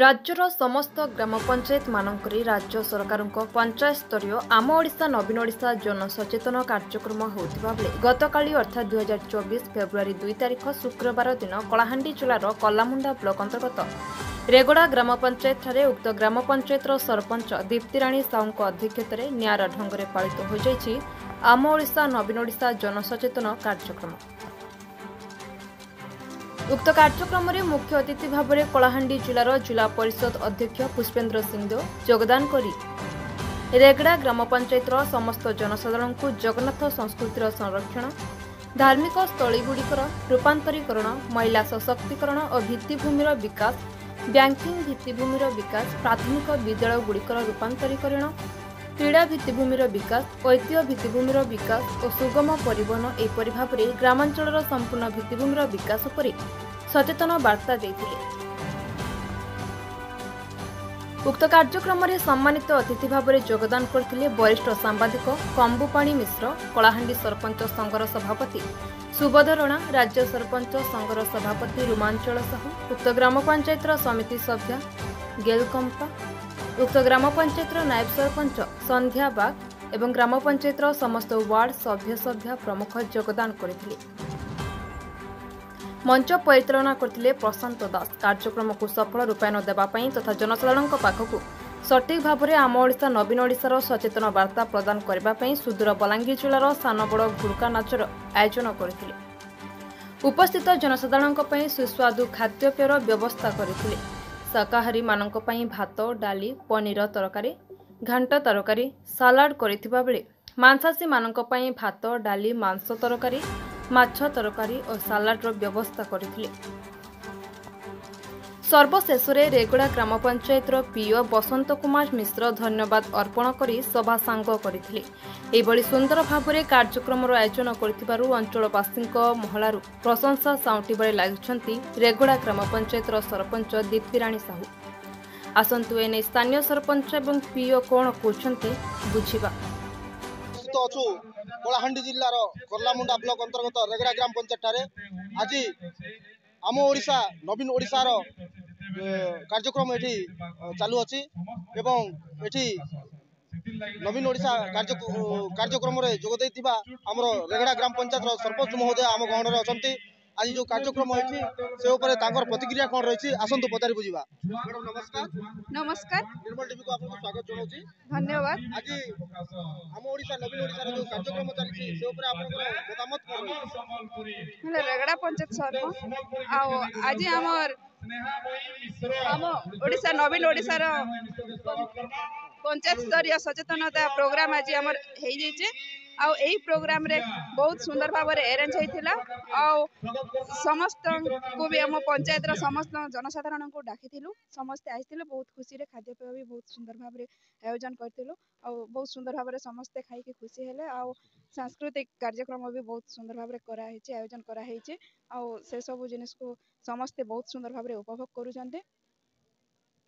राज्यर समस्त ग्राम पंचायत मानकरी राज्य सरकार पंचायत स्तरीय आम ओडिशा नवीन ओडिशा जनसचेतन कार्यक्रम होता बेले गतकाली अर्थात 2024 फेब्रुआरी 2 तारिख शुक्रवार दिन कलाहांडी जिलार कलामुंडा ब्लॉक अंतर्गत रेगड़ा ग्राम पंचायत ठारे उक्त ग्राम पंचायत सरपंच दीप्तिराणी साहू अध्यक्षत नियारा ढंग से पालित हो जाइछि आम ओडिशा नवीन ओडिशा जनसचेतन कार्यक्रम। उक्त कार्यक्रम में मुख्य अतिथि भाव में कलाहांडी जिलार जिला परिषद अध्यक्ष पुष्पेन्द्र सिंहदेव योगदान करी रेगड़ा ग्राम पंचायत समस्त जनसाधारण को जगन्नाथ संस्कृतिर संरक्षण धार्मिक स्थलीगुड़िकर रूपांतरीकरण महिला सशक्तिकरण और भित्तिभूमिर विकास बैंकिंग भित्तिभूमिर विकास प्राथमिक विद्यालयगुड़िकर रूपांतरीकरण क्रीड़ा भित्तिभूमिर विकास ऐतिह्य भित्तिभूमिर विकास और सुगम परिवहन एपरि भाव में ग्रामांचल संपूर्ण भित्तिभूमिर विकास पर सचेतन वार्ता देथिले। उक्त कार्यक्रम में सम्मानित अतिथि भाव में योगदान करथिले वरिष्ठ सांबादिक कंबुपाणी मिश्र कलाहांडी सरपंच संघर सभापति सुबोध रणा राज्य सरपंच संघर सभापति रोमांचल साहू उक्त ग्राम पंचायत समिति सभ्या गेलकंपा उक्त ग्राम पंचायत नायब सरपंच संध्या बाग एवं ग्राम पंचायत समस्त वार्ड सभ्य प्रमुख योगदान करथिले। मंच परिचालना करथिले प्रशांत दास कार्यक्रम को सफल रूपायन देवाई तथा जनसाधारण पाखक सठिक भाव में आम ओडिशा नवीन ओडिशार सचेतन वार्ता प्रदान करने सुदूर बलांगीर जिलार सानबड़ घुड़का नाचर आयोजन करथिले। उपस्थित जनसाधारण सुस्वादु खाद्यपेयर व्यवस्था करथिले। शाकाहारी मानक पई भात डाली पनीर तरकारी घांट तरकारी सालाड करिथिबा बेले मांसासी मानक पई भात डाली मांस तरकारी माछ तरकारी और सालाड व्यवस्था करथिले। सर्वशेष रेगड़ा ग्राम पंचायत पीओ बसंत कुमार मिश्र धन्यवाद अर्पण करी सभा सांग करथिले। एभली सुंदर भाव में कार्यक्रम आयोजन करथिबारु अंचलवासी महलारू प्रशंसा साउंटिबारे लागिछंती रेगड़ा ग्राम पंचायत सरपंच दीप्तिराणी साहू। आसंतु एने स्थानीय सरपंच एवं पीओ कौन कहते बुझिबा। कलाहांडी जिल्लार करलामुंडा ब्लॉक अंतर्गत रेगड़ा ग्राम पंचायत आज आम ओडिशा नवीन ओडिशार कार्यक्रम ये चालू अच्छी एवं ये नवीन ओडिशा कार्यक्रम जोगदे आमर रेगड़ा ग्राम पंचायत सरपंच महोदय आम गहन अच्छा आज जो कार्यक्रम होती प्रतिक्रिया कौन रही आसतु पचारि बुझा। मैडम नमस्कार। नमस्कार। निर्मल टीवी को आपको स्वागत जनाऊँ। धन्यवाद। आज आम ओडिशा नवीन ओडिशा जो कार्यक्रम चलती मतामत कौन रेगड़ा पंचायत सरपंच आज आम ओडिशा नवीन ओडिशार पंचायत स्तरीय सचेतनता प्रोग्राम आज आमर यही प्रोग्राम रे बहुत सुंदर भाव में अरेंज होता समस्त को भी आम पंचायत समस्त जनसाधारण को डाकी समस्ते आसते बहुत खुशी रे खाद्यपेय भी बहुत सुंदर भाव में आयोजन करूँ बहुत सुंदर भाव में समस्ते खाई खुशी हेले सांस्कृतिक कार्यक्रम भी बहुत सुंदर भाव में आयोजन कराई से सब जिनिस को समस्ते बहुत सुंदर भाव में उपभोग करुँच।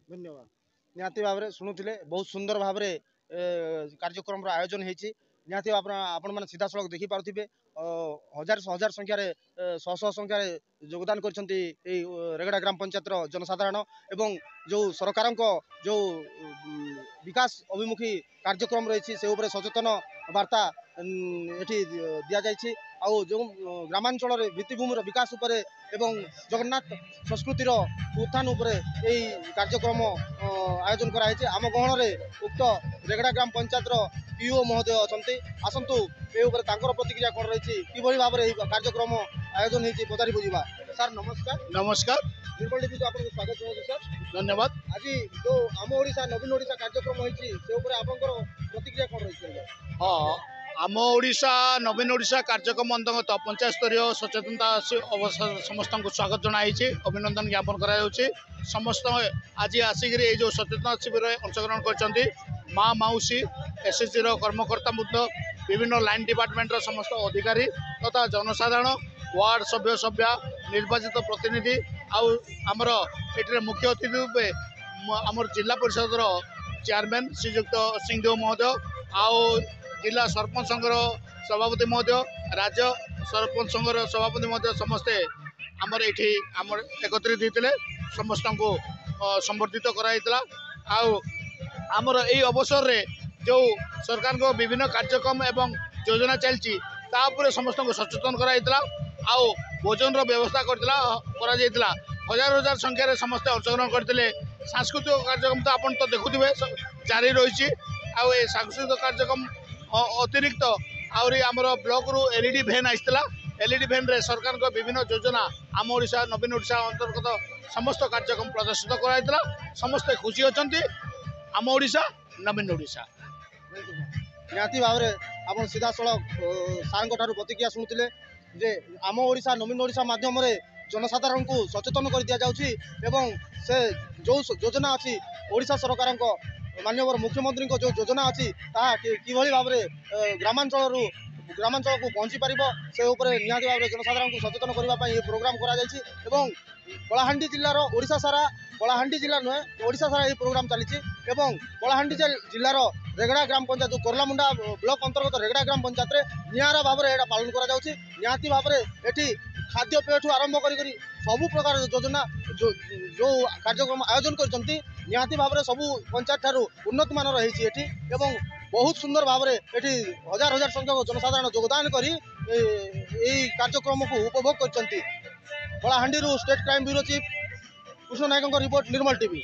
धन्यवाद। निहाती भाव में शुणुले बहुत सुंदर भाव में कार्यक्रम आयोजन होती निहाती आपण मैंने सीधा सड़क देखी पारे हजार हजार संख्यार शह शह संख्यार योगदान कर रेगड़ा ग्राम पंचायत जनसाधारण एवं जो सरकार जो विकास अभिमुखी कार्यक्रम रही से सचेतन वार्ता ये दि जाइए जो ग्रामांचल भित्तिभूमिर विकास उपरे एवं जगन्नाथ संस्कृतिर उत्थान उपरे यही कार्यक्रम आयोजन कराई आम गहन उक्त रेगड़ा ग्राम पंचायत पीओ महोदय अच्छा आसतु ये प्रतिक्रिया कौन रही कि भाव में कार्यक्रम आयोजन होती पचारि बुझा। सर नमस्कार। नमस्कार। निर्मल टीवी को आपको स्वागत जनाऊँ सर। धन्यवाद। आज जो आम ओडिशा नवीन ओडिशा कार्यक्रम होती प्रतिक्रिया कौन रही। हाँ आम ओडिशा नवीन ओडिशा कार्यक्रम अंतर्गत पंचायत स्तरीय सचेतनता समस्त को स्वागत जनाई अभिनंदन ज्ञापन करा समस्त आज आसिक जो सचेतना शिविर अंशग्रहण कर माँ मौसी एसएसजी कर्मकर्ता विभिन्न लाइन डिपार्टमेंट समस्त अधिकारी तथा जनसाधारण वार्ड सभ्य सभ्या निर्वाचित प्रतिनिधि आमर ये मुख्य अतिथि रूपे आमर जिला परिषद चेयरमैन श्रीजुक्त सिंहदेव महोदय जिला सरपंच संघर सभापति महोदय राज्य सरपंच संघर सभापति महोदय समस्ते आमर ये एकत्रित होते समस्त को संबर्धित कराइला आमर यही अवसर रे जो सरकार को विभिन्न कार्यक्रम एवं योजना चलती समस्त को सचेतन कराइला आउ भोजन व्यवस्था करा हजार हजार संख्यार समस्त अंशग्रहण करते सांस्कृतिक कार्यक्रम तो आपन तो देखुवे जारी रही सांस्कृतिक कार्यक्रम अतिरिक्त आहरी आमर ब्लॉक रु एलईडी भैन आसाला एलईडी भैन रे सरकार को विभिन्न योजना आम ओडिशा नवीन ओडिशा अंतर्गत समस्त कार्यक्रम प्रदर्शित कराइला समस्ते खुशी अच्छा आम ओडिशा नवीन ओडिशा निहाती भाव में आप सीधा सड़क सार प्रतिक्रिया शुणुते जे आम ओडिशा नवीन ओडिशा माध्यम जनसाधारण को सचेतन कर दि जाउछि एवं से जो योजना अच्छी ओडिशा सरकार माननीय मुख्यमंत्री जो योजना अच्छी किभली भाव में ग्रामांचल को पहुँची पार से निहाती भाव में जनसाधारण को सचेतन करने ये प्रोग्राम करा कलाहांडी जिलार ओडिशा सारा कलाहांडी जिला नुहे ओडिशा सारा ये प्रोग्राम चली कलाहांडी जिलार रेगड़ा ग्राम पंचायत जो कोरलामुंडा ब्लॉक अंतर्गत रेगड़ा ग्राम पंचायत में निरा भाव में यहाँ पालन करा निहाती भाव में ये खाद्यपेय आरंभ कर सबू प्रकार योजना जो कार्यक्रम आयोजन करती निहाती भाव में सबू पंचायत ठारू उन्नत मानर होती बहुत सुंदर भाव में ये हजार हजार संख्यक जनसाधारण योगदान कर कार्यक्रम को उपभोग कर Kalahandi state crime bureau chief Krishna Nayak report Nirmal TV.